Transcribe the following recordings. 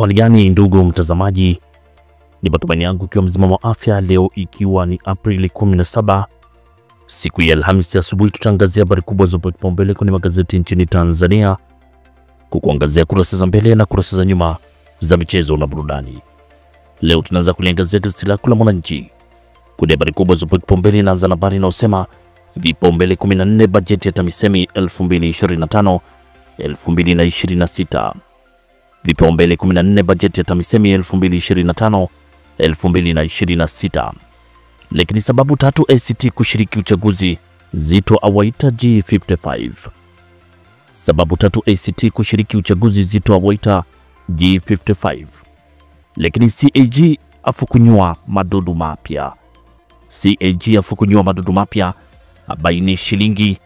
Hali gani ndugu mtazamaji, ni matumaini yangu ikiwa mzima wa afya. Leo ikiwa ni Aprili 17 siku ya Alhamisi asubuhi, tutaangazia habari kubwa zopewa kipaumbele kwenye magazeti nchini Tanzania, kukuangazia kurasa za mbele na kurasa za nyuma za michezo na burudani. Leo tunaanza kuliangazia gazeti lako la Mwananchi kwenye habari kubwa zopewa kipaumbele. Inaanza na habari inayosema vipaumbele 14 bajeti ya TAMISEMI 2025 2026. Vipaumbele 14 bajeti ya TAMISEMI 2025 2026. Lakini sababu tatu ACT kushiriki uchaguzi, Zitto awaita G55. Sababu tatu ACT kushiriki uchaguzi, Zitto awaita G55. Lakini CAG afukunywa madudu mapya. CAG afukunywa madudu mapya, abaini shilingi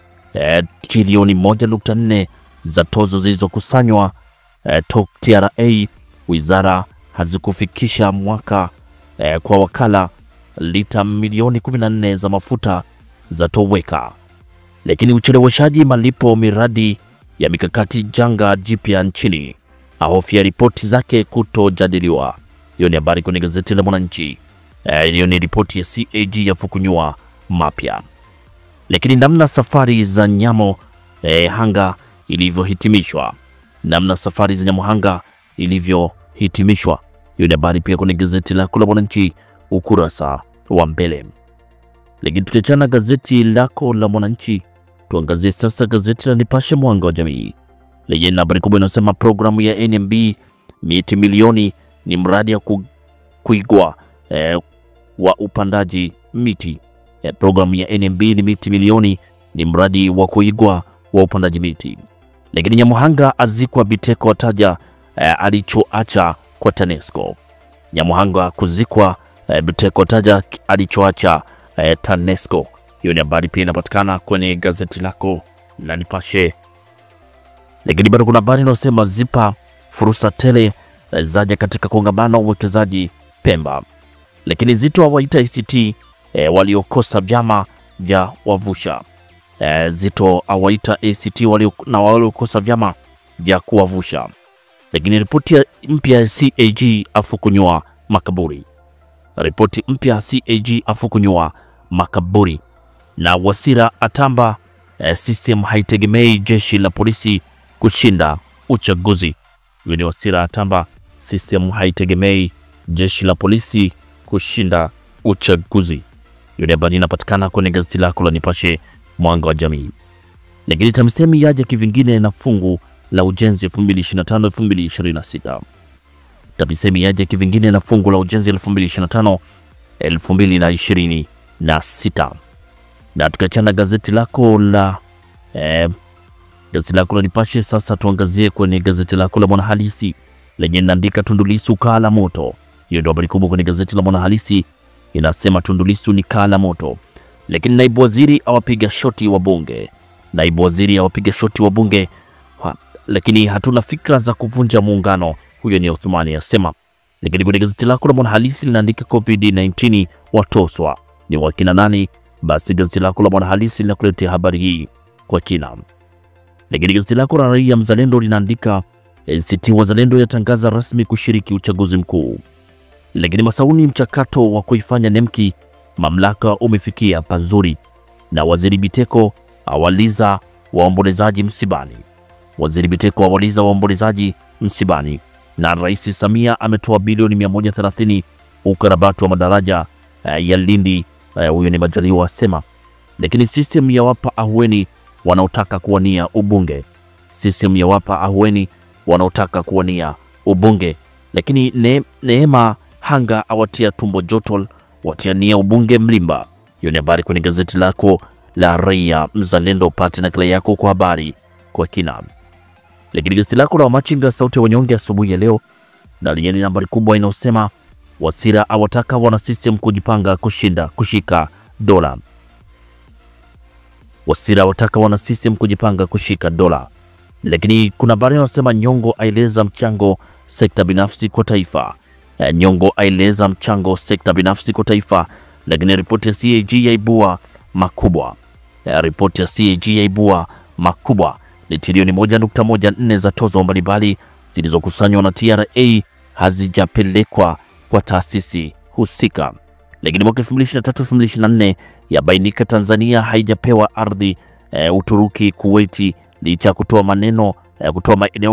trilioni 1.4 za tozo zilizokusanywa TRA wizara hazikufikisha mwaka kwa wakala. Lita milioni 14 za mafuta za toweka. Lakini ucheleweshaji malipo miradi ya mikakati janga jipya nchini, ahofia ripoti zake kutojadiliwa. Hiyo ni habari kwenye gazeti la Mwananchi. Hiyo ni ripoti ya CAG ya fukunywa mapya. Lakini namna safari za Nyamo Hanga ilivyohitimishwa, namna safari za Nyamohanga ilivyohitimishwa. Hiyo ni habari pia kwenye gazeti lako la Mwananchi ukurasa wa mbele. Lakini tukiachana gazeti lako la Mwananchi, tuangazie sasa gazeti la Nipashe Mwanga wa Jamii lenye habari kubwa inasema programu ya NMB miti milioni ni mradi ya kuigwa wa upandaji miti. Programu ya NMB ni miti milioni ni mradi wa kuigwa wa upandaji miti. Lakini Nyamohanga azikwa Biteko ataja alichoacha kwa TANESCO. Nyamohanga kuzikwa, Biteko ataja alichoacha TANESCO. Hiyo ni habari pia inapatikana kwenye gazeti lako la Nipashe. Lakini bado kuna habari inayosema zipa fursa tele zaja katika kongamano uwekezaji Pemba. Lakini Zitto awaita ACT waliokosa vyama vya wavusha. Zitto awaita ACT waliokosa vyama vya kuwavusha. Lakini ripoti mpya ya CAG afukunywa makaburi. Ripoti mpya ya CAG afukunywa makaburi. Na Wasira atamba CCM haitegemei jeshi la polisi kushinda uchaguzi. Hiyo ni Wasira atamba CCM haitegemei jeshi la polisi kushinda uchaguzi. Hiyo ni habari inapatikana kwenye gazeti lako la Nipashe Mwanga wa Jamii. Lakini TAMISEMI yaja kivingine na fungu la ujenzi 2025 2026. TAMISEMI yaja kivingine na fungu la ujenzi 2025 2026. Na tukachana gazeti lako la Nipashe, sasa tuangazie kwenye gazeti lako la Mwanahalisi lenye linaandika Tundu Lissu kaa la moto. Hiyo ndio habari kubwa kwenye gazeti la Mwanahalisi, inasema Tundu Lissu ni kaa la moto. Lakini naibu waziri awapiga shoti wa bunge. Naibu waziri awapiga shoti wa bunge. Lakini hatuna fikra za kuvunja muungano. Huyo ni Othmani asema. Lakini kwenye gazeti lako la Mwanahalisi linaandika COVID-19 watoswa ni wakina nani? Basi gazeti lako la Mwanahalisi linakuletea habari hii kwa kina. Lakini gazeti lako la Raia Mzalendo linaandika ACT Wazalendo yatangaza rasmi kushiriki uchaguzi mkuu. Lakini Masauni mchakato wa kuifanya NEMKI mamlaka umefikia pazuri. Na Waziri Biteko awaliza waombolezaji msibani. Waziri Biteko awaliza waombolezaji msibani. Na Rais Samia ametoa bilioni 130 ukarabati wa madaraja ya Lindi. Huyo ni Majaliwa asema. Lakini system ya wapa ahueni wanaotaka kuwania ubunge. System ya wapa ahueni wanaotaka kuwania ubunge. Lakini Neema Hanga awatia tumbo joto watiania ubunge Mlimba. Hiyo ni habari kwenye gazeti lako la Raia Mzalendo, pate nakala yako kwa habari kwa kina. Lakini gazeti lako la Machinga sauti ya wanyonge asubuhi ya leo na lenye nambari kubwa inayosema Wasira awataka wana system kujipanga kushika dola. Wasira awataka wana system kujipanga kushika dola. Lakini kuna habari inayosema Nyongo aeleza mchango sekta binafsi kwa taifa. Nyongo aeleza mchango sekta binafsi kwa taifa. Lakini ripoti ya CAG yaibua makubwa. Ripoti ya CAG yaibua makubwa. Ni trilioni 1.14 za tozo mbalimbali zilizokusanywa na TRA hazijapelekwa kwa taasisi husika. Lakini mwaka 2023-2024 yabainika Tanzania haijapewa ardhi Uturuki, Kuwaiti licha ya kutoa maeneo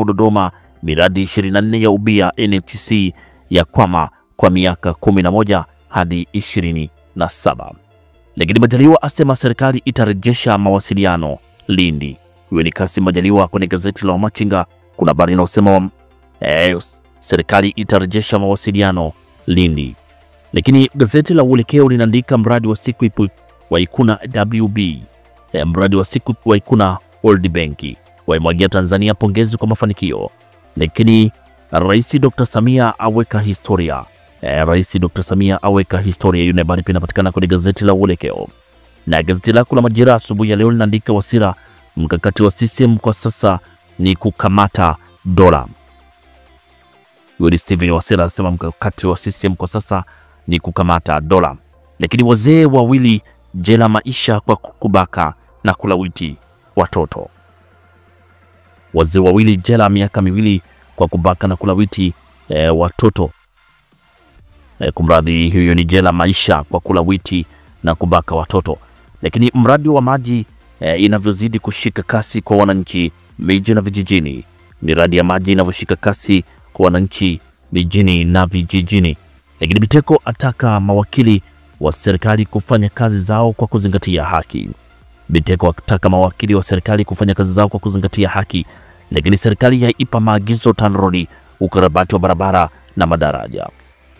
Dodoma. Miradi 24 ya ubia NHC ya kwama kwa miaka 11 hadi 27. Lakini Majaliwa asema serikali itarejesha mawasiliano Lindi. Huyo ni Kassim Majaliwa kwenye gazeti la Wamachinga. Kuna habari inayosema serikali itarejesha mawasiliano Lindi. Lakini gazeti la Uelekeo linaandika mradi wa siku wa Ikuna WB, mradi wa siku wa Ikuna World Bank waimwagia Tanzania pongezi kwa mafanikio. Lakini Rais Dr. Samia aweka historia. Rais Dr. Samia aweka historia. Hiyo habari pia inapatikana kwenye gazeti la Uelekeo. Na gazeti lako la Majira asubuhi ya leo linaandika Wasira, mkakati wa CCM kwa sasa ni kukamata dola. Yule Steven Wasira anasema mkakati wa CCM kwa sasa ni kukamata dola. Lakini wazee wawili jela maisha kwa kubaka na kulawiti watoto. Wazee wawili jela miaka miwili kwa kubaka na kulawiti watoto. Kumradhi, hiyo ni jela maisha kwa kulawiti na kubaka watoto. Lakini mradi wa maji inavyozidi kushika kasi kwa wananchi miji na vijijini. Miradi ya maji inavyoshika kasi kwa wananchi mijini na vijijini. Lakini Biteko ataka mawakili wa serikali kufanya kazi zao kwa kuzingatia haki. Biteko ataka mawakili wa serikali kufanya kazi zao kwa kuzingatia haki. Lakini serikali yaipa maagizo TANROADS ukarabati wa barabara na madaraja.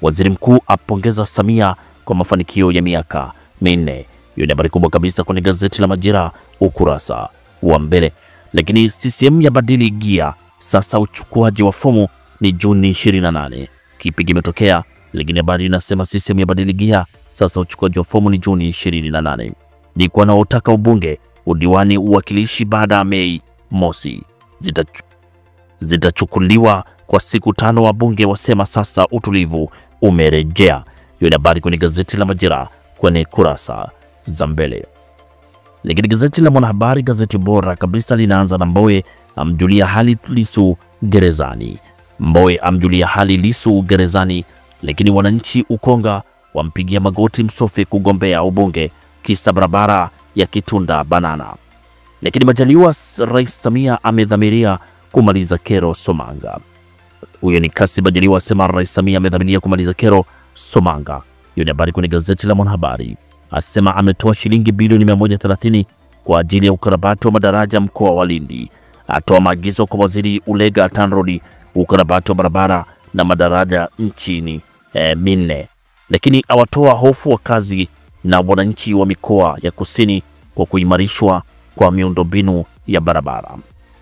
Waziri mkuu apongeza Samia kwa mafanikio ya miaka 4. Hiyo ni habari kubwa kabisa kwenye gazeti la Majira ukurasa wa mbele. Lakini CCM yabadili gia, sasa uchukuaji wa fomu ni Juni 28. Kipi kimetokea? Lakini habari inasema CCM yabadili gia, sasa uchukuaji wa fomu ni Juni 28. Ni kwa wanaotaka ubunge, udiwani, uwakilishi baada ya Mei Mosi zitachukuliwa kwa siku 5. Wabunge wasema sasa utulivu umerejea. Hiyo ni habari kwenye gazeti la Majira kwenye kurasa za mbele. Lakini gazeti la Mwanahabari, gazeti bora kabisa, linaanza na Mbowe amjulia hali Lissu gerezani. Mbowe amjulia hali Lissu gerezani. Lakini wananchi Ukonga wampigia magoti Msofe kugombea ubunge kisa barabara ya Kitunda Banana. Lakini Majaliwa, Rais Samia amedhamiria kumaliza kero Somanga. Huyo ni Kassim Majaliwa asema Rais Samia amedhamiria kumaliza kero Somanga. Hiyo ni habari kwenye gazeti la Mwanahabari. Asema ametoa shilingi bilioni 130 kwa ajili ya ukarabati wa madaraja mkoa wa Lindi. Atoa maagizo kwa waziri Ulega TANROADS ukarabati wa barabara na madaraja nchini minne. Lakini awatoa hofu wakazi na wananchi wa mikoa ya kusini kwa kuimarishwa kwa miundombinu ya barabara.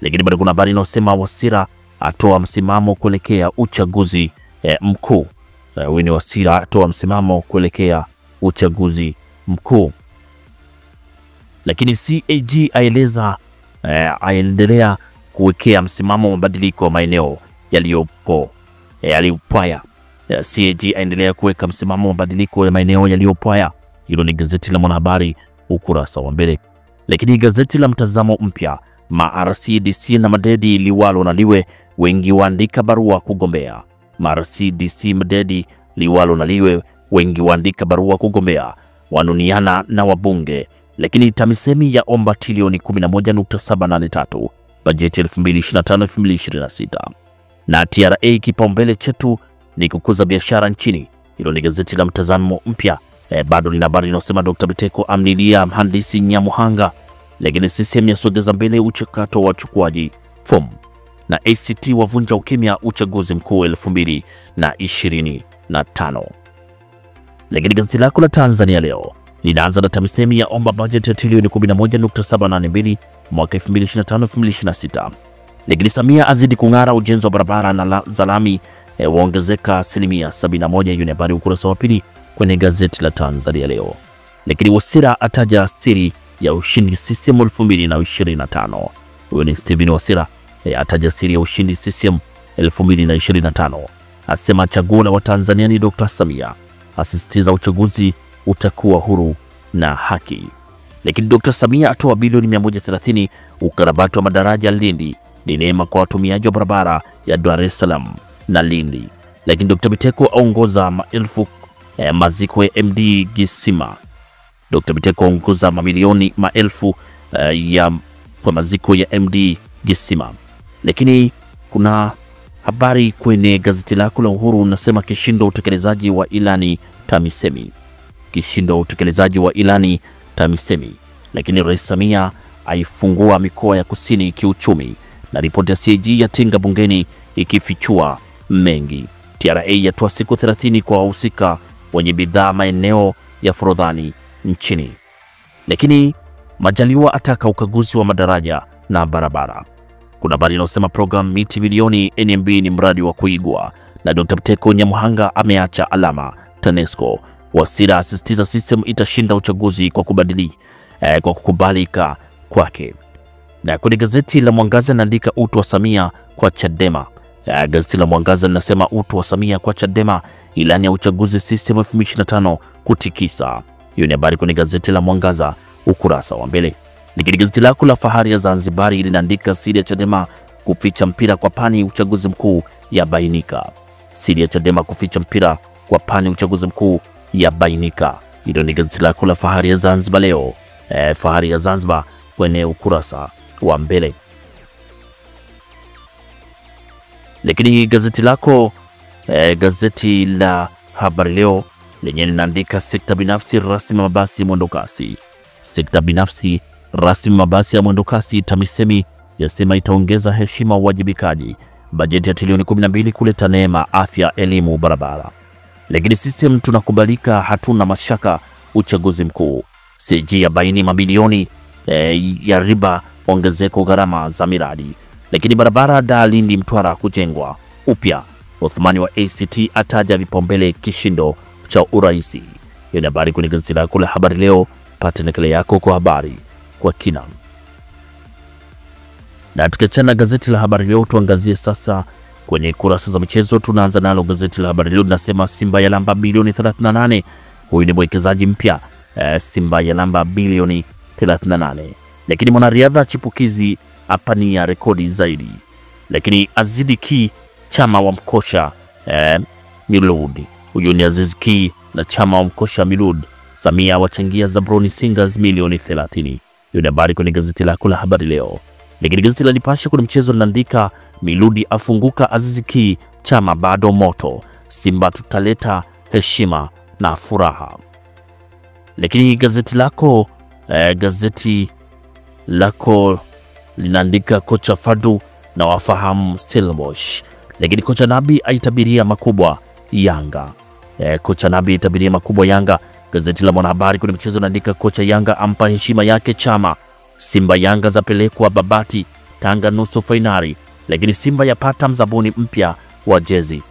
Lakini bado kuna habari inayosema Wasira atoa msimamo kuelekea uchaguzi mkuu. Huyu Wasira atoa msimamo kuelekea uchaguzi mkuu. Lakini CAG aendelea kuwekea msimamo mabadiliko maeneo yaliyopaya. CAG aendelea kuweka msimamo mabadiliko ya maeneo yaliyopaya. Hilo ni gazeti la Mwanahabari ukurasa wa mbele. Lakini gazeti la Mtazamo Mpya, RCDC na Madedi, Liwalo na Liwe wengi waandika barua kugombea. RCDC, Madedi, Liwalo na Liwe wengi waandika barua kugombea, wanuniana na wabunge. Lakini TAMISEMI ya omba trilioni 11.783 bajeti 2025-2026. Na TRA kipaumbele chetu ni kukuza biashara nchini. Hilo ni gazeti la Mtazamo Mpya. Bado lina habari inayosema Dr. Biteko amnilia mhandisi Nyamuhanga. Lakini CCM yasogeza mbele uchakato wa uchukuaji fomu. Na ACT wavunja ukimya uchaguzi mkuu 2025. Lakini gazeti lako la Tanzania Leo linaanza na TAMISEMI ya omba bajeti ya trilioni 11.782 mwaka 2025-2026. Lakini Samia azidi kung'ara, ujenzi wa barabara na za lami waongezeka 71%. Hiyo ni habari ukurasa wa pili kwenye gazeti la Tanzania Leo. Lakini Wasira ataja siri ya ushindi CCM 2025. Huyo ni Steven Wasira ataja siri ya ushindi CCM 2025. Asema chaguo la Watanzania ni Dr. Samia. Asisitiza uchaguzi utakuwa huru na haki. Lakini Dr. Samia atoa bilioni 130 ukarabati wa madaraja Lindi. Ni neema kwa watumiaji wa barabara ya Dar es Salaam na Lindi. Lakini Dr. Biteko aongoza maelfu maziko ya MD Gisima. Dr. Biteko aongoza mamilioni maelfu ya kwa maziko ya MD Gisima. Lakini kuna habari kwenye gazeti lako la Uhuru unasema kishindo utekelezaji wa ilani TAMISEMI. Kishindo utekelezaji wa ilani TAMISEMI. Lakini Rais Samia aifungua mikoa ya kusini kiuchumi, na ripoti ya CAG ya tinga bungeni ikifichua mengi. TRA yatoa siku 30 kwa wahusika wenye bidhaa maeneo ya Forodhani nchini. Lakini Majaliwa ataka ukaguzi wa madaraja na barabara. Kuna habari inayosema program miti milioni NMB ni mradi wa kuigwa, na Dr. Biteko Nyamuhanga ameacha alama TANESCO. Wasira asisitiza system itashinda uchaguzi kwa kukubalika kwake. Na kwenye gazeti la Mwangaza naandika utu wa Samia kwa Chadema. Gazeti la Mwangaza linasema utu wa Samia kwa Chadema, ilani ya uchaguzi system 2025 kutikisa. Hiyo ni habari kwenye gazeti la Mwangaza ukurasa wa mbele. Lakini gazeti lako la Fahari ya Zanzibari linaandika siri ya Chadema kuficha mpira kwa pani uchaguzi mkuu ya bainika. Siri ya Chadema kuficha mpira kwa pani uchaguzi mkuu ya bainika. Hilo ni gazeti lako la Fahari ya Zanzibar leo. Fahari ya Zanzibar kwenye ukurasa wa mbele. Lakini gazeti lako gazeti la Habari Leo lenye linaandika sekta binafsi rasmi mabasi ya mwendokasi. Sekta binafsi rasmi mabasi ya mwendokasi, TAMISEMI yasema itaongeza heshima uwajibikaji. Bajeti ya trilioni 12 kuleta neema afya, elimu, barabara. Lakini system tunakubalika, hatuna mashaka uchaguzi mkuu. CAG ya baini mabilioni ya riba ongezeko gharama za miradi. Lakini barabara Dar Lindi Mtwara kujengwa upya. Othmani wa ACT ataja vipaumbele kishindo cha uraisi. Hiyo ni habari kwenye gazeti lako la Habari Leo. Pata nakala yako kwa habari kwa kina. Na tukiachana gazeti la Habari Leo, tuangazie sasa kwenye kurasa za michezo. Tunaanza nalo gazeti la Habari Leo linasema Simba ya lamba bilioni 38. Huyu ni mwekezaji mpya. Simba ya lamba bilioni 38. Lakini mwanariadha chipukizi apania rekodi zaidi. Lakini Azidi Ki chama wa mkosha Milud. Huyu ni Aziz Ki na chama wa mkosha Milud. Samia wachangia Zabroni Singers milioni 30. Hiyo ni habari kwenye gazeti lako la Habari Leo. Lakini gazeti la Nipashe kwenye mchezo linaandika Miludi afunguka, Aziz Ki chama bado moto. Simba tutaleta heshima na furaha. Lakini gazeti lako linaandika kocha Fadu na wafahamu Stellenbosch. Lakini kocha Nabi aitabiria makubwa Yanga. Kocha Nabi aitabiria makubwa Yanga. Gazeti la Mwanahabari kwenye mchezo linaandika kocha Yanga ampa heshima yake chama. Simba Yanga zapelekwa Babati Tanga nusu fainali. Lakini Simba yapata mzabuni mpya wa jezi.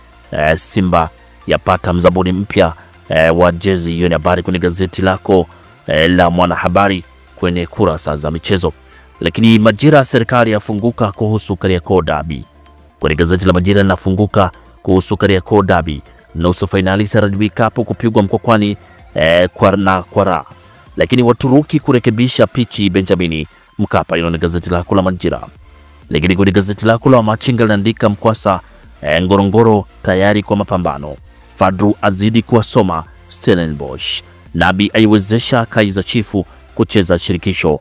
Simba yapata mzabuni mpya wa jezi. Hiyo ni habari kwenye gazeti lako la Mwanahabari kwenye kurasa za michezo. Lakini Majira, serikali yafunguka kuhusu Kariakoo Derby. Kwenye gazeti la Majira linafunguka kuhusu Kariakoo Derby. Nusu fainali CRDB Cup kupigwa Mkwakwani kwa. Lakini Waturuki kurekebisha pichi Benjamini Mkapa. Hilo ni gazeti lako la Majira. Lakini kwenye gazeti lako la Machinga linaandika Mkwasa Ngorongoro tayari kwa mapambano. Fadru azidi kuwasoma Stellenbosch. Nabi aiwezesha Kaizer Chiefs kucheza shirikisho.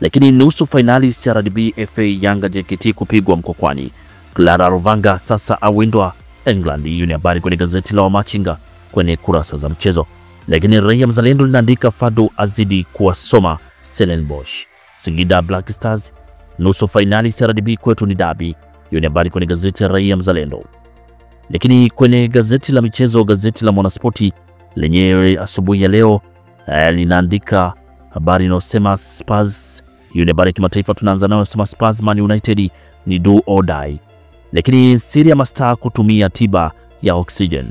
Lakini nusu finali CRDB FA Yanga JKT kupigwa Mkwakwani. Clara Rovanga sasa awindwa England. Hiyo ni habari kwenye gazeti la Machinga kwenye kurasa za mchezo. Lakini Raia Mzalendo linaandika Fadu azidi kuwasoma Stellenbosch. Singida Black Stars nusu finali CRDB kwetu ni dabi. Hiyo ni habari kwenye gazeti la Raia Mzalendo. Lakini kwenye gazeti la michezo, gazeti la Mwanaspoti lenyewe asubuhi ya leo linaandika habari inayosema Spurs. Hiyo ni habari kimataifa tunaanza nayo, sema Spurs Man United ni do or die. Lakini Syria Mastaa kutumia tiba ya oxygen.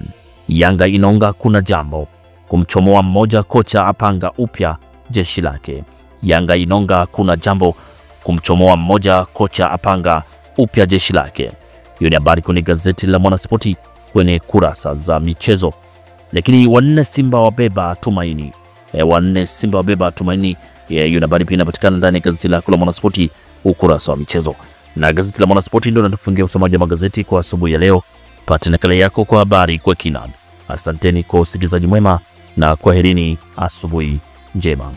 Yanga inaonga kuna jambo. Kumchomoa mmoja kocha apanga upya jeshi lake. Yanga inonga kuna jambo. Kumchomoa mmoja kocha apanga upya jeshi lake. Hiyo ni habari kwenye gazeti la Mwanaspoti kwenye kurasa za michezo. Lakini wanne Simba wabeba tumaini. Wanne Simba wabeba tumaini. Hiyo ni habari pia inapatikana ndani ya gazeti la Mwanaspoti ukurasa wa michezo. Na gazeti la Mwanaspoti ndio linatufungia usomaji wa magazeti kwa asubuhi ya leo. upate nakala yako kwa habari kwa kina. Asanteni kwa usikilizaji mwema na kwaherini, asubuhi njema.